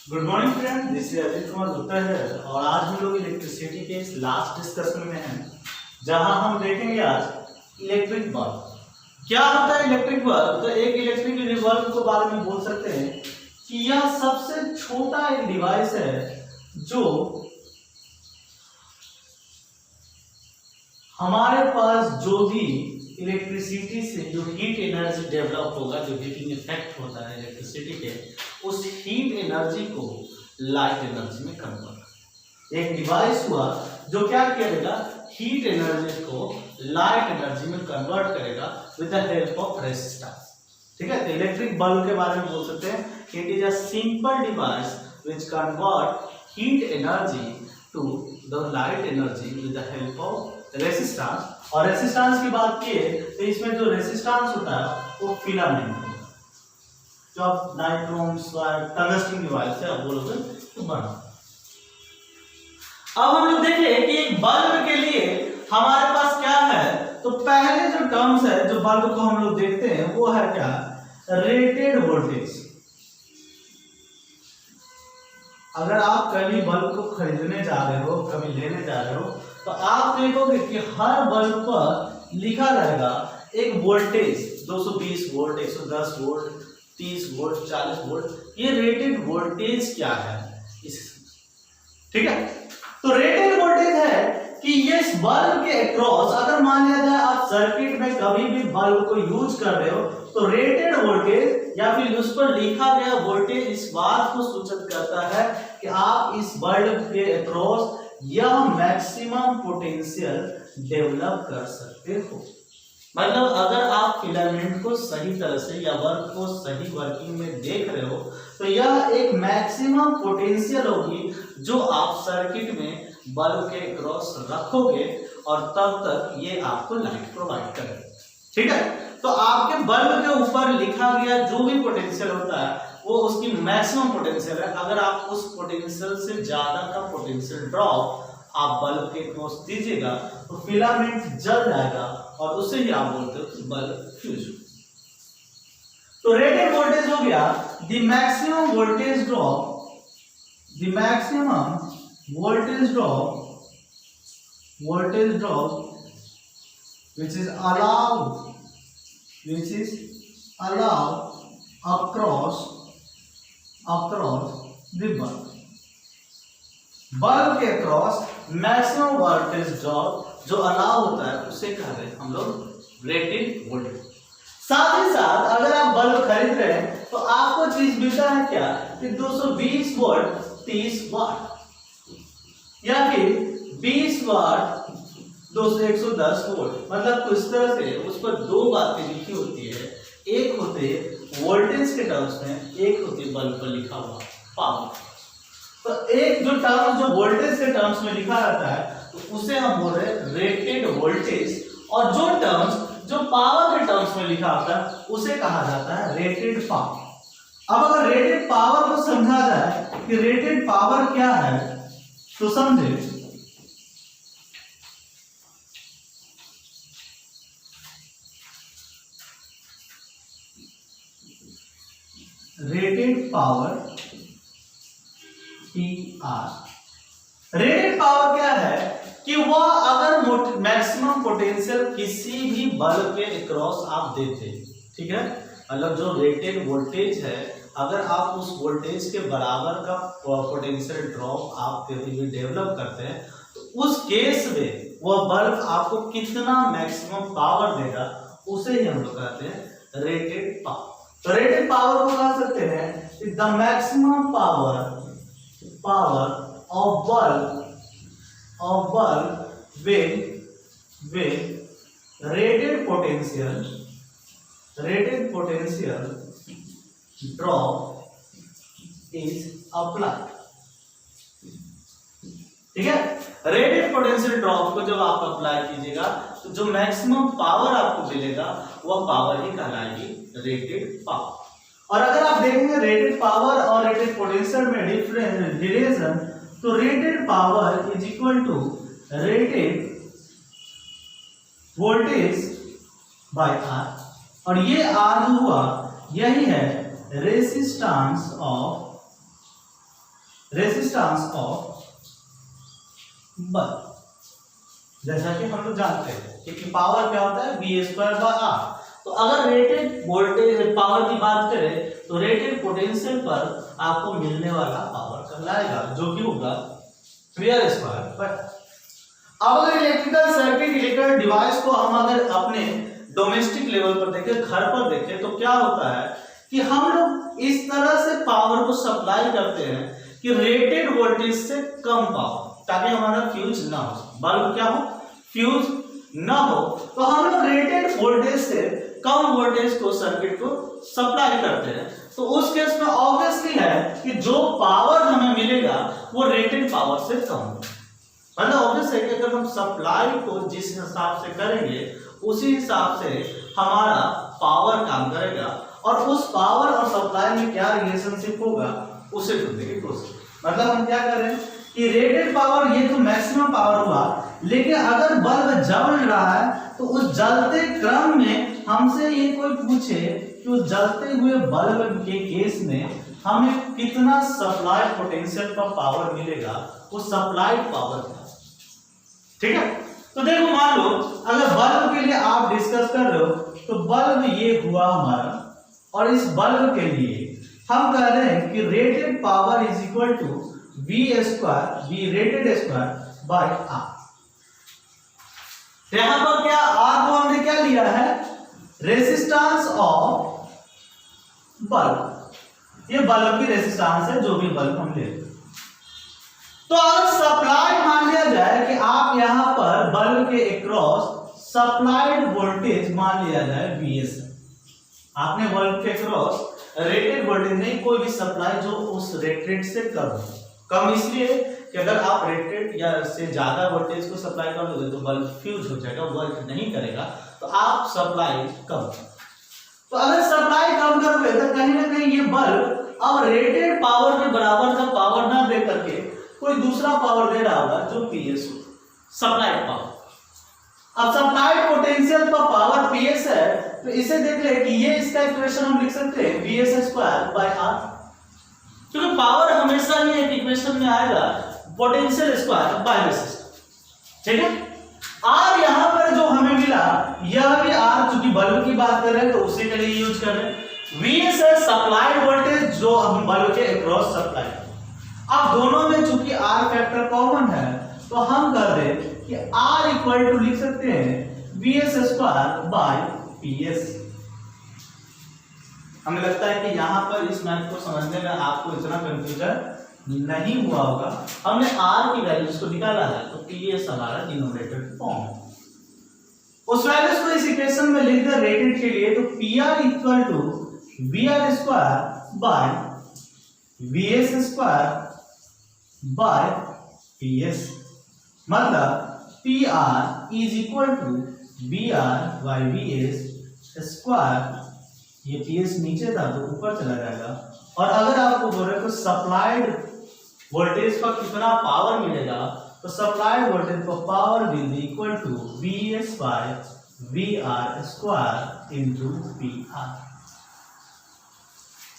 Good morning friend, this is Ajit Kumar Gupta है और आज हम लोग इलेक्ट्रिसिटी के इस लास्ट डिस्कशन में हैं जहां हम देखेंगे आज इलेक्ट्रिक बल्ब। क्या होता है इलेक्ट्रिक बल्ब? तो एक इलेक्ट्रिक बल्ब के बारे में बोल सकते हैं कि यह सबसे छोटा एक डिवाइस है जो हमारे पास जो भी इलेक्ट्रिसिटी से जो हीट एनर्जी डेवलप होगा, जो हीटिंग इफेक्ट होता है इलेक्ट्रिसिटी के, उस हीट एनर्जी को लाइट एनर्जी में कन्वर्ट। एक डिवाइस हुआ जो क्या करेगा, हीट एनर्जी को लाइट एनर्जी में कन्वर्ट करेगा with the help of resistance. ठीक है, तो इलेक्ट्रिक बल्ब के बारे में बोल सकते हैं it is a simple device which convert heat energy to the light energy with the help of resistance. और रेजिस्टेंस की बात की तो इसमें जो रेजिस्टेंस होता है वो फिलामेंट होता है, जो आप नाइट्रोम टंगस्टन डिवाइस से आप बोलोगे तो बना। अब हम लोग देखें कि एक बल्ब के लिए हमारे पास क्या है। तो पहले जो टर्म्स है जो बल्ब को हम लोग देखते हैं वो है क्या, रेटेड वोल्टेज। अगर आप कभी बल्ब को खरीदने जा रहे हो, कभी लेने जा रहे हो, तो आप देखोगे कि हर बल्ब पर लिखा रहेगा एक voltage, 220 volt, 110 volt, 30 volt, 40 volt. ये रेटेड वोल्टेज क्या है इस, ठीक है। तो रेटेड वोल्टेज है कि ये इस बल्ब के अक्रॉस, अगर मान लिया जाए आप सर्किट में कभी भी बल्ब को यूज कर रहे हो तो रेटेड वोल्टेज या फिर उस पर लिखा गया वोल्टेज इस बात को सूचित करता है कि आप इस बल्ब के अक्रॉस यह मैक्सिमम पोटेंशियल डेवलप कर सकते हो। मतलब अगर आप फिलामेंट को सही तरह से या वर्क को सही वर्किंग में देख रहे हो तो यह एक मैक्सिमम पोटेंशियल होगी जो आप सर्किट में बल्ब के क्रॉस रखोगे और तब तक ये आपको लाइट प्रोवाइड करेगा। ठीक है, तो आपके बल्ब के ऊपर लिखा गया जो भी पोटेंशियल होता है वो उसकी मैक्सिमम पोटेंशियल है। अगर आप उस पोटेंशियल से ज्यादा का पोटेंशियल ड्रॉप आप बल्ब के क्रॉस दीजिएगा तो फिलामेंट जल जाएगा और उससे ही आप बोलते हो कि बल्ब फ्यूज। तो रेटेड वोल्टेज हो गया the maximum voltage drop, the maximum voltage drop which is allowed across the bulb। Bulb के क्रॉस मैक्सिमम वोल्टेज ड्रॉप जो अलाउ होता है उसे कह रहे हैं हम लोग रेटेड वोल्टेज। साथ ही साथ अगर आप बल्ब खरीद रहे हैं तो आपको चीज मिलता है क्या कि 220 वोल्ट 30 वाट या फिर 20 वाट 110 वोल्ट। मतलब कुछ तरह से उस पर दो बातें लिखी होती है, एक होते वोल्टेज के टर्म्स में, एक होती बल्ब पर लिखा हुआ पावर। तो एक जो टर्म जो वोल्टेज के टर्म्स में लिखा रहता है तो उसे हम बोल रहे हैं रेटेड वोल्टेज, और जो टर्म्स जो पावर के टर्म्स में लिखा होता है उसे कहा जाता है रेटेड पावर। अब अगर रेटेड पावर को समझा जाए कि रेटेड पावर क्या है तो समझे, rated power PR। Rated power क्या है कि वह अगर मैक्सिमम पोटेंशियल किसी भी बल्ब के अक्रॉस आप देते, ठीक है, मतलब जो रेटेड वोल्टेज है अगर आप उस वोल्टेज के बराबर का पोटेंशियल ड्रॉप आप कभी भी डेवलप करते हैं तो उस केस में वह बल्ब आपको कितना मैक्सिमम पावर देगा उसे ही हम लोग कहते हैं रेटेड पावर। तो रेटेड पावर को कह सकते हैं the maximum power of bulb with rated potential drop is applied। ठीक है, रेटेड पोटेंशियल ड्रॉप को जब आप अप्लाई कीजिएगा तो जो मैक्सिमम पावर आपको मिलेगा वह पावर ही कहलाएगी रेटेड पावर। और अगर आप देखेंगे रेटेड पावर और रेटेड पोटेंशियल में डिफरेंस रिलेशन, तो rated power is equal to rated voltage by R, और ये आर जो हुआ यही है resistance of resistance of bulb. जैसा कि हम लोग जानते हैं कि पावर क्या होता है V²/R। तो अगर रेटेड वोल्टेज पावर की बात करें तो रेटेड पोटेंशियल पर आपको मिलने वाला पावर कहलाएगा जो कि होगा VR²। अब अगर इलेक्ट्रिकल सर्किट इलेक्ट्रिकल डिवाइस को हम अगर अपने डोमेस्टिक लेवल पर देखें, घर पर देखें, तो क्या होता है कि हम लोग इस तरह से पावर को सप्लाई करते हैं कि रेटेड वोल्टेज से कम पावर, ताकि हमारा फ्यूज ना हो, बल्ब क्या हो फ्यूज ना हो। तो हम लोग रेटेड वोल्टेज से कम वोल्टेज को सर्किट को सप्लाई करते हैं। तो उस केस में ऑब्वियसली है कि जो पावर हमें मिलेगा वो रेटेड पावर से कम होगा। मतलब ऑब्वियस है कि अगर हम सप्लाई को जिस हिसाब से करेंगे उसी हिसाब से हमारा पावर काम करेगा, और उस पावर और सप्लाई में क्या रिलेशनशिप होगा उसे ढूंढने की कोशिश। मतलब हम क्या कर रहे हैं कि रेटेड पावर ये तो मैक्सिमम पावर हुआ, लेकिन अगर बल्ब जल रहा है तो उस जलते क्रम में हमसे ये कोई पूछे कि उस जलते हुए बल्ब के केस में हमें कितना सप्लाई पोटेंशियल पर पावर मिलेगा, वो सप्लाई पावर है। ठीक है, तो देखो मान लो अगर बल्ब के लिए आप डिस्कस कर रहे हो तो बल्ब ये हुआ हमारा, और इस बल्ब के लिए हम कह रहे हैं कि rated power is equal to V rated square by R। यहां पर क्या R को हमने क्या लिया है रेजिस्टेंस ऑफ बल्ब, ये बल्ब की रेजिस्टेंस है जो भी बल्ब हम ले। तो अगर सप्लाई मान लिया जाए कि आप यहां पर बल्ब के अक्रॉस सप्लाइड वोल्टेज मान लिया जाए Vs, आपने बल्ब के अक्रॉस रेटेड वोल्टेज नहीं, कोई भी सप्लाई जो उस रेटेड से कम इसलिए कि अगर आप रेटेड या से ज्यादा वोल्टेज को सप्लाई कर दोगे तो बल्ब फ्यूज हो जाएगा, वर्क नहीं करेगा, तो आप सप्लाई कम। तो अगर सप्लाई कम करोगे तो कहीं ना कहीं ये बल्ब अब रेटेड पावर के बराबर का पावर ना दे करके कोई दूसरा पावर दे रहा होगा जो PS हो, सप्लाइड पावर। अब सप्लाइड पोटेंशियल पर पावर PS है, तो इसे देख ले कि ये इसका इक्वेशन हम लिख सकते हैं VS²/R, क्योंकि पावर हमेशा ही एक इक्वेशन में आएगा पोटेंशियल स्क्वायर बाय रेजिस्टेंस। ठीक है, R यहां पर जो हमें मिला यह भी R, चूंकि बल्ब की बात कर रहे हैं तो उसी के लिए यूज कर रहे हैं। VS है सप्लाइड वोल्टेज जो हम बल्ब के अक्रॉस सप्लाई। अब दोनों में चूंकि R फैक्टर कॉमन है तो हम कर दे कि R इक्वल टू लिख सकते हैं VS²/PS। हमें लगता है कि यहां पर इस मैथ को समझने में आपको इतना कंफ्यूजन नहीं हुआ होगा। हमने R की वैल्यूज को निकाला है तो PS हमारा डिनोमिनेटर फॉर्म, उस वैल्यूज को इस इक्वेशन में लिख दे रेटेड के लिए, तो PR इक्वल टू VR²/VS²/PS, मतलब PR is equal to VR/VS²। ये PS नीचे था तो ऊपर चला जाएगा, और अगर आपको बोले तो सप्लाइड वोल्टेज पर कितना पावर मिलेगा, तो सप्लाइड वोल्टेज पर power will be equal to VS/VR² into PR।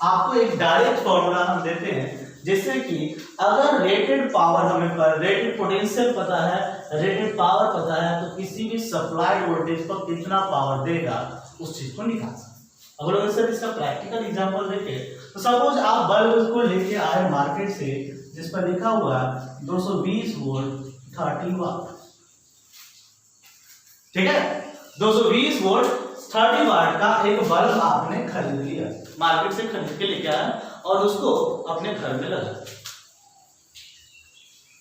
आपको एक डायरेक्ट फॉर्मूला हम देते हैं जिससे कि अगर रेटेड पावर हमें रेटेड पोटेंशियल पता है, रेटेड पावर पता है, तो किसी भी सप्लाइड वोल्टेज पर कितना पावर देगा उस चीज को निकाल सकते। अगर सर इसका प्रैक्टिकल एग्जांपल देखें तो सपोज आप बल्ब को लेके आए मार्केट से जिस पर लिखा हुआ है 220 वोल्ट 30 वाट। ठीक है, 220 वोल्ट 30 वाट का एक बल्ब आपने खरीद लिया, मार्केट से खरीद के लेके आया और उसको अपने घर में लगा।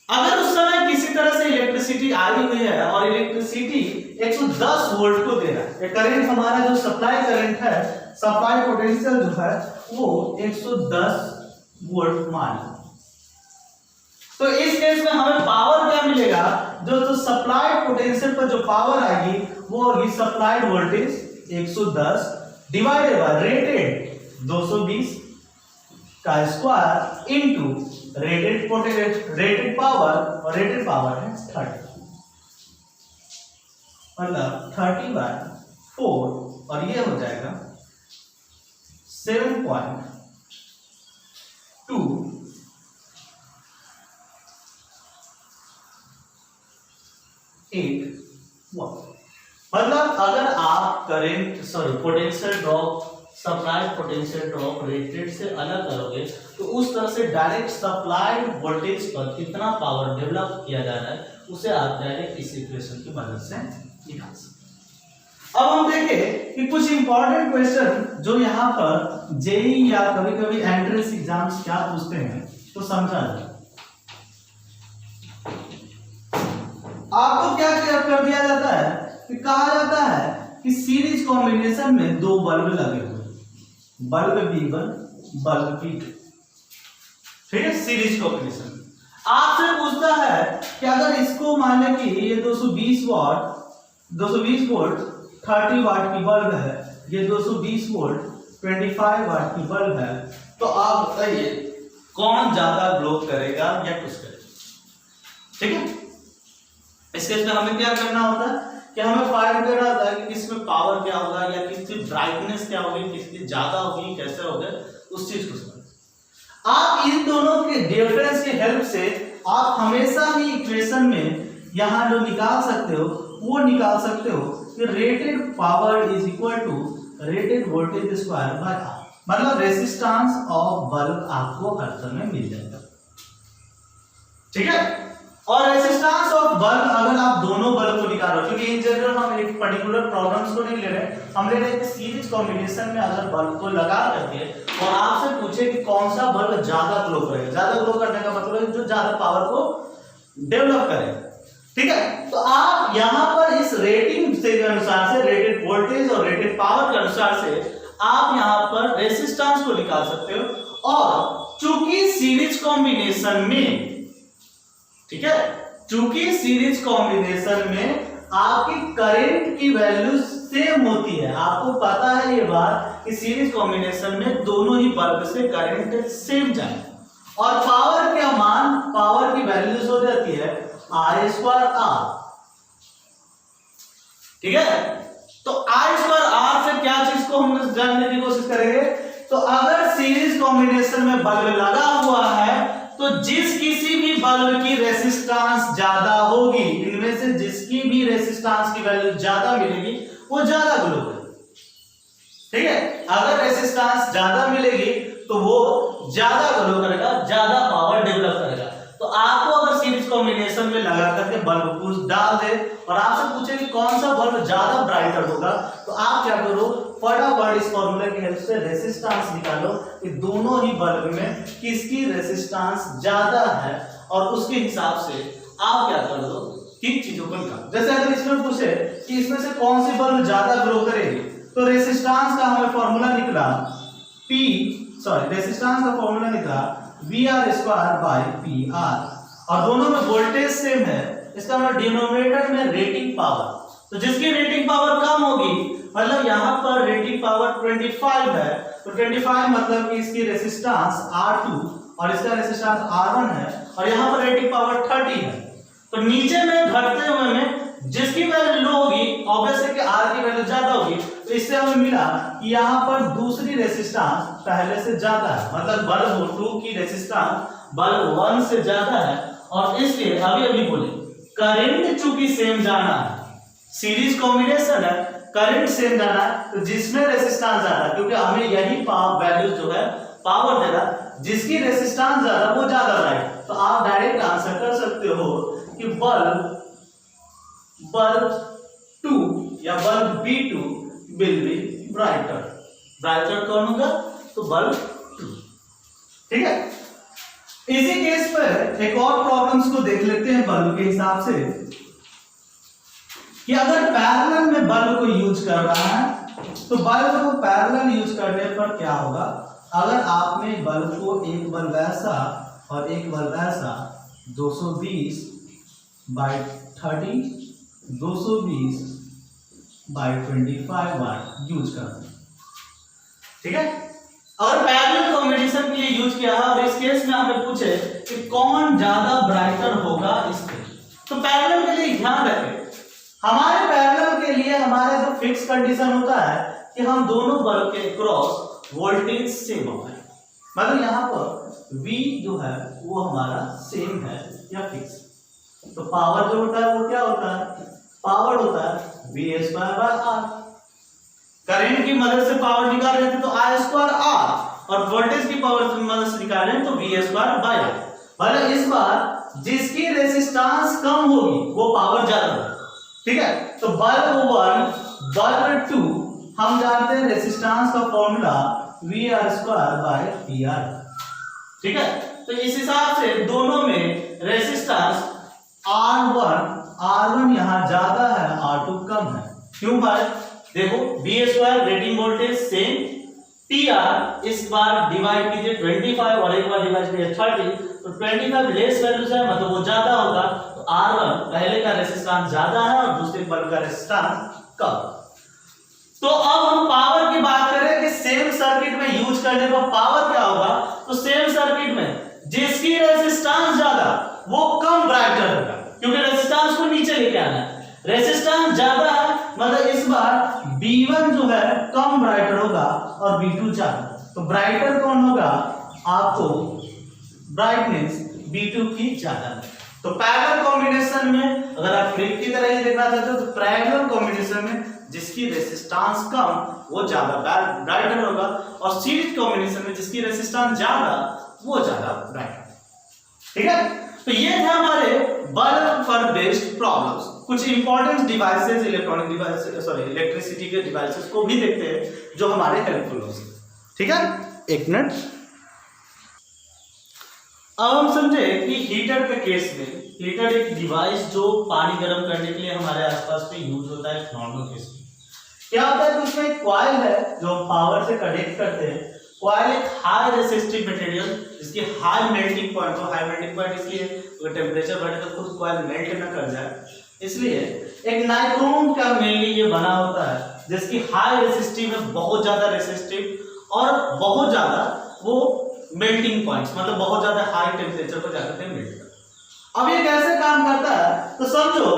अगर उस समय किसी तरह से इलेक्ट्रिसिटी आई हुई है और इलेक्ट्रिसिटी 110 वोल्ट को दे रहा है, करंट हमारा जो सप्लाई करंट है, सप्लाई पोटेंशियल जो है वो 110 वोल्ट मान। तो इस केस में हमें पावर क्या मिलेगा, जो सप्लाई पोटेंशियल पर जो पावर आएगी वो होगी supplied voltage 110 divided by rated 220 का स्क्वायर इनटू रेटेड पावर, और रेटेड पावर है 30, मतलब 30/4, और ये हो जाएगा 7.2 वाट। मतलब अगर आप potential drop, supply potential drop rated से अलग करोगे तो उस तरह से डायरेक्ट सप्लाइड वोल्टेज पर कितना पावर डेवलप किया जा रहा है उसे आप डायरेक्ट इस इक्वेशन की मदद से निकाल सकते। अब हम देखें कि कुछ इंपॉर्टेंट क्वेश्चन जो यहाँ पर जेई या कभी कभी एंट्रेंस एग्जाम्स क्या पूछते हैं तो समझा जाए। आपको क्या कर दिया जाता है कि कहा जाता है कि सीरीज कॉम्बिनेशन में दो बल्ब लगे हुए, बल्ब B1 बल्ब B2, ठीक है, सीरीज कॉम्बिनेशन। आपसे पूछता है कि अगर इसको मान लें कि ये 220 वोल्ट 30 वाट की बल्ब है, ये 220 वोल्ट 25 वाट की बल्ब है, तो आप बताइए कौन ज्यादा ग्लो करेगा या कुछ करेगा, ठीक है। इस केस में हमें क्या करना होता है कि हमें फाइंड करना होता है कि किसमें पावर क्या होगा या किसकी ब्राइटनेस क्या होगी, किसकी ज्यादा होगी, कैसे होगा, उस चीज को समझ। आप इन दोनों के डिफरेंस के हेल्प से आप हमेशा ही इक्वेशन में यहां जो निकाल सकते हो वो निकाल सकते हो कि rated power is equal to rated voltage square by R. मतलब रेजिस्टेंस ऑफ बल्ब आपको हर समय मिल जाएगा, ठीक है। और रेजिस्टेंस ऑफ बल्ब अगर आप दोनों बल्ब को निकालो, क्योंकि इन जनरल हम एक पर्टिकुलर प्रॉब्लम्स को नहीं ले रहे, हम ले रहे हैं कि सीरीज कॉम्बिनेशन में अगर बल्ब को लगा करके और आपसे पूछे कि कौन सा बल्ब ज्यादा ग्लो करेगा, ज्यादा ग्लो करने का मतलब है जो ज्यादा पावर को डेवलप करेगा, ठीक है। तो आप यहाँ पर इस रेटिंग से अनुसार से, रेटेड वोल्टेज और रेटेड पावर के अनुसार से आप यहाँ पर रेजिस्टेंस को निकाल सकते हो। और चूंकि सीरीज कॉम्बिनेशन में, ठीक है, चूंकि सीरीज कॉम्बिनेशन में आपकी करंट की वैल्यू सेम होती है, आपको पता है ये बात कि सीरीज कॉम्बिनेशन में दोनों ही बल्ब से करंट सेम जाए और पावर का मान, पावर की वैल्यूज हो जाती है I स्क्वायर R, ठीक है। तो I स्क्वायर R से क्या चीज को हम जानने की कोशिश करेंगे, तो अगर सीरीज कॉम्बिनेशन में बल्ब लगा हुआ है तो जिस किसी भी बल्ब की रेजिस्टेंस ज्यादा होगी, इनमें से जिसकी भी रेजिस्टेंस की वैल्यू ज्यादा मिलेगी वो ज्यादा ग्लो करेगा, ठीक है। अगर रेजिस्टेंस ज्यादा मिलेगी तो वो ज्यादा ग्लो करेगा, ज्यादा पावर डेवलप करेगा। तो आपको अगर सीरीज कॉम्बिनेशन में लगा करके बल्ब को डाल दे और आपसे पूछे कि कौन सा बल्ब ज्यादा ब्राइटर होगा, तो आप क्या करो, फटाफट इस फॉर्मूले की हेल्प से रेजिस्टेंस निकालो कि दोनों ही बल्ब में किसकी रेजिस्टेंस ज्यादा है और उसके हिसाब से आप क्या कर दो, तीन चीजों को निकालो। जैसे अगर इसमें पूछे कि इसमें से कौन सी बल्ब ज्यादा ग्लो करेगी, तो रेजिस्टेंस का हमें फॉर्मूला निकला रेजिस्टेंस का फॉर्मूला निकला VR स्क्वायर बाय PR, और दोनों में वोल्टेज सेम है, इसका मतलब डिनोमिनेटर में रेटिंग पावर, तो जिसकी रेटिंग पावर कम होगी, मतलब यहाँ पर रेटिंग पावर 25 है, तो 25 मतलब कि इसकी रेजिस्टेंस R2 और इसका रेजिस्टेंस R1 है, और यहाँ पर रेटिंग पावर 30 है। तो नीचे में घटते हुए में जिसकी वैल्यू लो होगी, ऑब्वियस है कि R की वैल्यू ज्यादा होगी, तो इससे हमें मिला कि यहाँ पर दूसरी रेजिस्टेंस पहले से ज्यादा है, मतलब बल्ब 2 की रेजिस्टेंस बल्ब 1 से ज्यादा है, और इसलिए अभी बोले करंट चूंकि सेम जाना है, सीरीज कॉम्बिनेशन है, करंट सेम जाना है, तो जिसमें रेजिस्टेंस ज्यादा, क्योंकि हमें यही वैल्यू जो है पावर देगा, जिसकी रेजिस्टेंस ज्यादा वो ज्यादा राइट। तो आप डायरेक्ट आंसर कर सकते हो कि बल्ब 2 या bulb B2 will be brighter. Brighter कौन होगा, तो बल्ब 2, ठीक है। इसी केस पर एक और प्रॉब्लम्स को देख लेते हैं बल्ब के हिसाब से, कि अगर पैरेलल में बल्ब को यूज कर रहा है तो बल्ब को पैरेलल यूज करने पर क्या होगा, अगर आपने बल्ब को एक बल्ब ऐसा और एक बल्ब ऐसा 220 बाय 30 220 बाय 25 वाट यूज करना, ठीक है। और पैरेलल कॉम्बिनेशन के लिए यूज किया है, और इस केस में हमें पूछे कि कौन ज्यादा ब्राइटर होगा इसके, तो पैरेलल के लिए ध्यान रखें, हमारे पैरेलल के लिए हमारा जो फिक्स कंडीशन होता है कि हम दोनों बल्ब के क्रॉस वोल्टेज सेम होगा, मतलब यहाँ पर V जो है वो हमारा सेम है या फिक्स, तो पावर जो होता है वो क्या होता है, पावर होता है V square by R. Current की मदद से पावर निकाल रहे थे तो आई स्क्वायर आर, और वोल्टेज की पावर की मदद से निकाल रहे हैं तो वी स्क्वायर बाय आर। मतलब इस बार जिसकी रेजिस्टेंस कम होगी वो पावर ज्यादा होगी, ठीक है। तो बल्ब 1 बल्ब 2 हम जानते हैं रेजिस्टेंस का formula V R square by P R, ठीक है। तो इस हिसाब से दोनों में रेजिस्टेंस R1 यहाँ ज्यादा है, R2 कम है। क्यों भाई, देखो V square rating voltage same, P R इस बार डिवाइड कीजिए 25 और एक बार डिवाइड कीजिए 30, तो 25 लेस वैल्यू है मतलब वो ज्यादा होगा। तो R1 पहले का रेजिस्टेंस ज्यादा है और दूसरे बल्ब का रेजिस्टेंस कम। तो अब हम पावर की बात करें कि सेम सर्किट में यूज करने पर पावर क्या होगा, तो सेम सर्किट में जिसकी रेजिस्टेंस ज्यादा वो कम ब्राइटर होगा, क्योंकि रेजिस्टेंस को नीचे लेके आना है। रेजिस्टेंस ज्यादा है मतलब इस बार B1 जो है कम ब्राइटर होगा और B2 ज्यादा। तो ब्राइटर कौन होगा, आपको ब्राइटनेस B2 की ज्यादा है। तो पैरेलल कॉम्बिनेशन में अगर आप फ्लिप की तरह ही देखना चाहते हो तो पैरेलल कॉम्बिनेशन में जिसकी रेजिस्टेंस कम वो ज्यादा ब्राइटर होगा, और सीरीज कॉम्बिनेशन में जिसकी रेजिस्टेंस ज्यादा वो ज्यादा ब्राइटर, ठीक है। तो ये थे हमारे बल्ब पर बेस्ड प्रॉब्लम्स। कुछ important devices, electronic devices, sorry electricity के डिवाइसेस को भी देखते हैं जो हमारे हेल्पफुल हो सकते, ठीक है। एक मिनट, अब हम समझे कि हीटर के केस में, हीटर एक डिवाइस जो पानी गर्म करने के लिए हमारे आसपास में यूज होता है नॉर्मल केस में। क्या होता है कि उसमें एक कॉइल है जो पावर से कनेक्ट करते हैं। कॉइल एक हाई रेसिस्टिव मटेरियल जिसकी हाई मेल्टिंग पॉइंट हो, हाई मेल्टिंग पॉइंट इसलिए अगर टेम्परेचर बढ़े तो खुद कॉइल मेल्ट न कर जाए, इसलिए एक नाइक्रोम का मेनली ये बना होता है जिसकी हाई रेसिस्टिव है, बहुत ज्यादा रेसिस्टिव और बहुत ज्यादा वो मेल्टिंग पॉइंट्स, मतलब बहुत ज्यादा हाई टेम्परेचर पर जाकर के मेल्ट करता है। अब ये कैसे काम करता है, तो समझो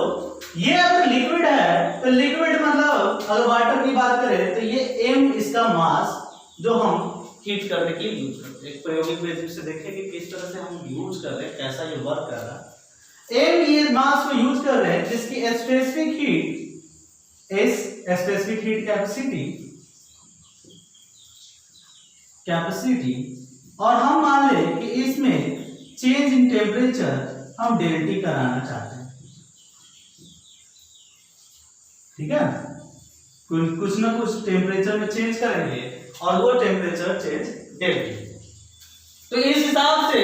ये अगर लिक्विड है तो लिक्विड मतलब अगर वाटर की बात करें तो ये m इसका मास जो हम हीट करने के लिए यूज करते हैं। एक प्रायोगिक बेसिस से देखें कि किस तरह से हम यूज कर रहे हैं, कैसा ये वर्क कर रहा है। m ये मास को यूज कर रहे हैं जिसकी स्पेसिफिक हीट कैपेसिटी, और हम मान ले कि इसमें चेंज इन टेम्परेचर हम डेल्टी कराना चाहते हैं, ठीक है। कुछ ना कुछ टेम्परेचर में चेंज करेंगे और वो टेम्परेचर चेंज डेल्टी। तो इस हिसाब से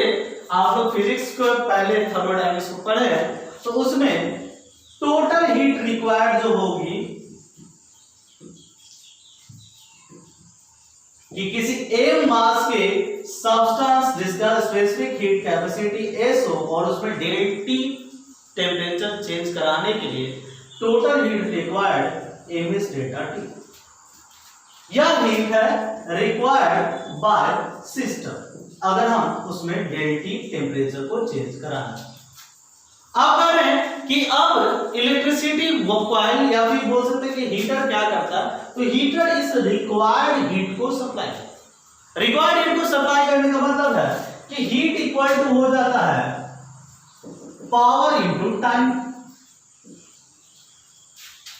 आप लोग फिजिक्स को पहले थर्मोडायनेमिक्स को पढ़े हैं, तो उसमें टोटल हीट रिक्वायर्ड जो होगी कि किसी m मास के सब्सटेंस जिसका स्पेसिफिक हीट कैपेसिटी S हो और उसमें डेल्टी टेम्परेचर चेंज कराने के लिए total heat required m is delta T। यह हीट है रिक्वायर्ड बाय सिस्टम अगर हम उसमें डेल्टी टेम्परेचर को चेंज कराना है। अब कह रहे हैं कि अब इलेक्ट्रिसिटी कॉइल या फिर बोल सकते हैं कि हीटर क्या करता है, तो हीटर इस रिक्वायर्ड हीट को सप्लाई करता है। रिक्वायर्ड हीट को सप्लाई करने का मतलब है कि हीट इक्वल टू हो जाता है पावर इनटू टाइम,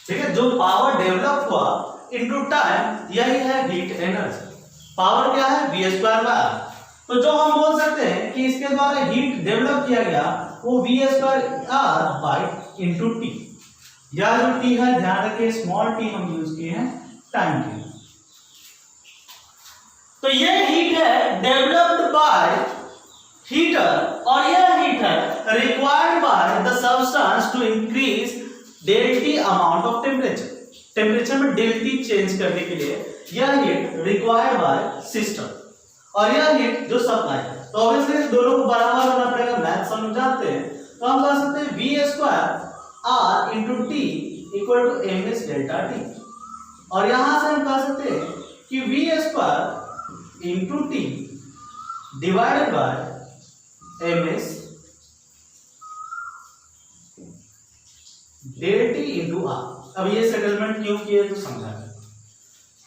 ठीक है। जो पावर डेवलप हुआ इनटू टाइम यही है हीट एनर्जी। पावर क्या है, वी स्क्वायर बाय आर। तो जो हम बोल सकते हैं कि इसके द्वारा हीट डेवलप किया गया वो V square R by into T. यह जो टी है ध्यान रखिए स्मॉल टी हम यूज किए हैं टाइम के लिए। तो यह हीट है डेवलप्ड बाय हीटर और यह हीट है required by the substance to increase delta T amount of temperature. Temperature में डेल्टी चेंज करने के लिए यह हीट रिक्वायर्ड बाय सिस्टम और यह हीट जो सप्लाई है। तो ऑब्वियसली दोनों को बराबर होना पड़ेगा, मैथ समझाते हैं तो हम कह सकते हैं V square R into T equal to M S delta T, और यहां से हम कह सकते हैं कि V square into T divided by M S delta T into R. अब ये सेटलमेंट क्यों किए तो समझा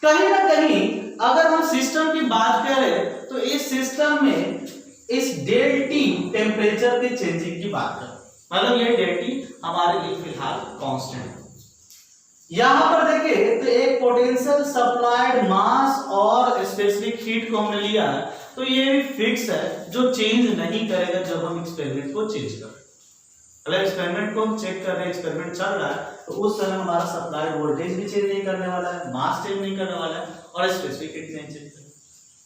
कहीं ना कहीं अगर हम सिस्टम की बात करें तो इस सिस्टम में इस डेल्टी टेम्परेचर के चेंजिंग की बात करें, मतलब ये डेल्टी हमारे लिए फिलहाल कांस्टेंट है। यहां पर देखिए तो एक पोटेंशियल सप्लाइड मास और स्पेसिफिक हीट को हमने लिया है, तो ये भी फिक्स है, जो चेंज नहीं करेगा जब हम एक्सपेरिमेंट को चेंज करें। अगर एक्सपेरिमेंट को हम चेक कर रहे हैं, एक्सपेरिमेंट चल रहा है, तो उस समय हमारा सप्लाइड वोल्टेज भी चेंज नहीं करने वाला है, मास चेंज नहीं करने वाला है और स्पेसिफिक हीट नहीं चेंज करेगा,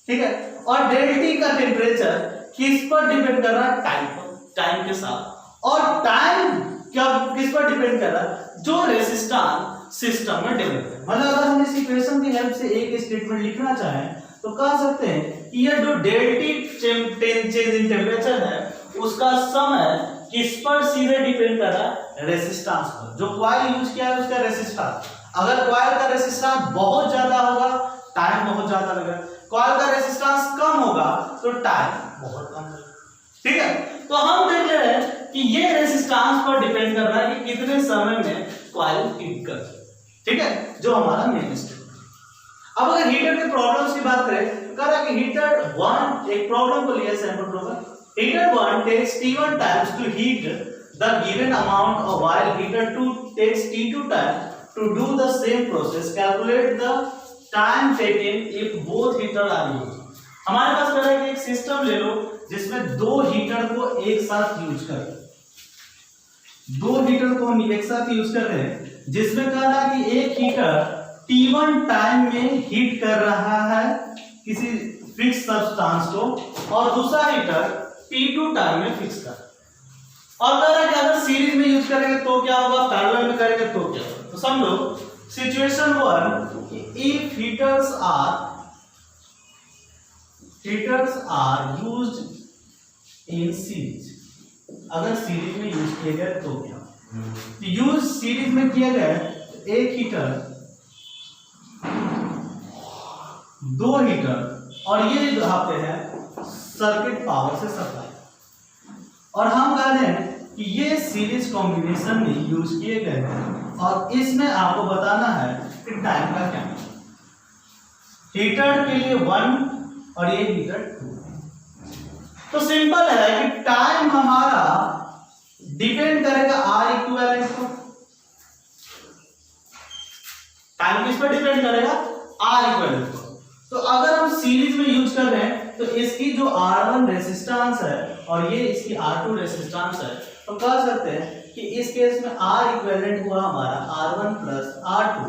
ठीक है। और डेल्टी का टेम्परेचर किस पर डिपेंड कर रहा है? टाइम पर, टाइम के साथ। और टाइम क्या किस पर डिपेंड कर रहा है? जो रेजिस्टेंस सिस्टम में डेवलप है। मतलब अगर हम इस इक्वेशन की हेल्प से एक स्टेटमेंट लिखना चाहें तो कह सकते हैं कि ये जो डेल्टी चेंज इन टेम्परेचर है उसका समय किस पर सीधे डिपेंड कर रहा है? रेजिस्टेंस पर। जो कॉइल यूज किया है उसका रेजिस्टेंस, अगर कॉइल का रेजिस्टेंस बहुत ज्यादा होगा टाइम बहुत ज्यादा लगेगा, कॉइल का रेजिस्टेंस कम होगा तो टाइम बहुत कम लगेगा, ठीक है। तो हम देख रहे हैं कि ये रेजिस्टेंस पर डिपेंड कर रहा है कि कितने समय में कॉइल हीट कर, ठीक है, जो हमारा मेन स्टेप। अब अगर हीटर के प्रॉब्लम्स की बात करें तो कह रहा है कि हीटर 1 एक प्रॉब्लम को लिया sample problem, heater 1 takes T1 times to heat the given amount of while heater 2 takes T2 time to do the same process. Calculate the time taken if both heater are used. हमारे पास कह रहा है कि एक system ले लो जिसमें दो heater को एक साथ यूज कर, दो हीटर को हम एक साथ यूज कर रहे हैं, जिसमें कह रहा है कि एक हीटर T1 टाइम में हीट कर रहा है किसी फिक्स सब्सटेंस को और दूसरा हीटर T2 टाइम में फिक्स कर, और कह रहा है कि अगर सीरीज में यूज करेंगे तो क्या होगा, पैरेलल में करेंगे तो क्या होगा। तो समझो situation 1, if heaters are used in series, अगर सीरीज में यूज किए गए तो क्या, तो यूज सीरीज में किया गया एक हीटर दो हीटर और ये जो आते हैं सर्किट पावर से सप्लाई, और हम कह रहे हैं कि ये सीरीज कॉम्बिनेशन में यूज किए गए हैं और इसमें आपको बताना है कि टाइम का क्या है। हीटर के लिए 1 और ये हीटर 2, तो सिंपल है कि टाइम हमारा डिपेंड करेगा आर इक्विवेलेंट पर। टाइम किस पर डिपेंड करेगा? आर इक्विवेलेंट पर। तो अगर हम सीरीज में यूज कर रहे हैं तो इसकी जो R1 रेजिस्टेंस है और ये इसकी R2 रेजिस्टेंस है, तो कह सकते हैं कि इस केस में R इक्विवेलेंट हुआ हमारा R1 प्लस R2,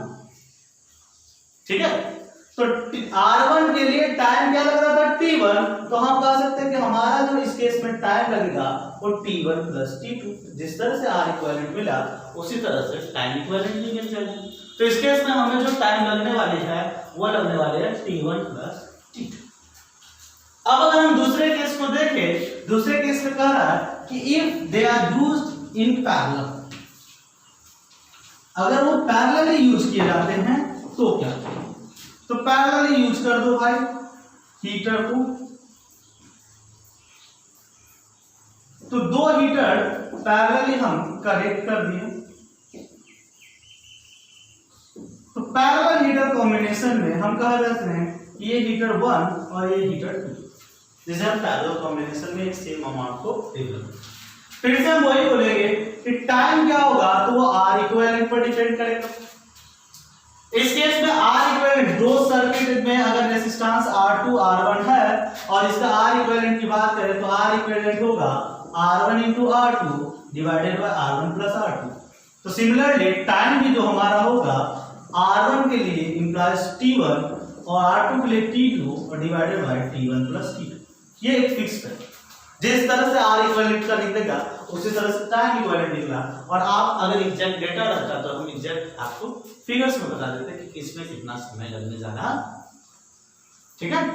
ठीक है। तो R1 के लिए टाइम क्या लग रहा था? T1, तो हम कह सकते हैं कि हमारा जो इस केस में टाइम लगेगा वो T1 प्लस T2। जिस तरह से R इक्विवेलेंट मिला उसी तरह से टाइम इक्विवेलेंट भी मिल जाएगा। तो इस केस में हमें जो टाइम लगने वाली है वो लगने वाले है T1 प्लस T2। अब अगर हम दूसरे केस को देखें, दूसरे केस में कह रहा है कि if they are used in parallel, अगर वो पैरेलली यूज किए जाते हैं तो क्या, तो पैरेलली यूज कर दो भाई हीटर को, तो दो हीटर पैरेलली हम कनेक्ट कर दिए, तो पैरेलल हीटर कॉम्बिनेशन में हम कह रहे हैं कि ये हीटर 1 और ये हीटर 2, जिसे हम पैरेलल कॉम्बिनेशन में एक सेम अमाउंट को डेवलप। फिर से हम वही बोलेंगे कि टाइम क्या होगा, तो वो आर इक्विवेलेंट पर डिपेंड करेगा। इस केस में आर इक्विवेलेंट दो सर्किट में अगर रेजिस्टेंस R2 R1 है और इसका आर इक्विवेलेंट की बात करें तो आर इक्विवेलेंट होगा R1 into R2 divided by R1 plus R2। तो सिमिलरली टाइम भी जो हमारा होगा R1 के लिए इंप्लाइज T1 और R2 के लिए T2 और divided by T1 plus T2। ये एक फिक्स है, जिस तरह से R इक्विवेलेंट का लिख देगा उसी तरह से टाइम इक्विवेलेंट निकला। और आप अगर एग्जैक्ट डेटा रहता तो हम एग्जैक्ट आपको फिगर्स में बता देते कि किसमें कितना समय लगने जा रहा, ठीक है।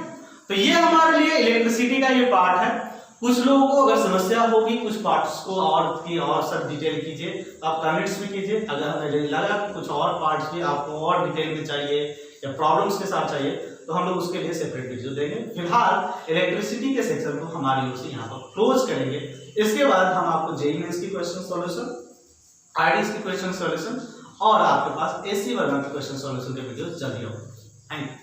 तो ये हमारे लिए इलेक्ट्रिसिटी का ये पार्ट है। कुछ लोगों को अगर समस्या होगी कुछ पार्ट्स को और सब डिटेल कीजिए, तो आप कमेंट्स में कीजिए। अगर हमें लगा कि कुछ और पार्ट्स भी आपको और डिटेल में चाहिए या प्रॉब्लम्स के साथ चाहिए तो हम लोग उसके लिए सेपरेट वीडियो देंगे। फिलहाल इलेक्ट्रिसिटी के सेक्शन को हमारी ओर से यहाँ पर क्लोज करेंगे। इसके बाद हम आपको जेईई मेंस की क्वेश्चन सॉल्यूशन, आईडीएस की क्वेश्चन सॉल्यूशन और आपके पास एसी वर्मा की क्वेश्चन सॉल्यूशन के वीडियो जल्दी होंगे। Thank you.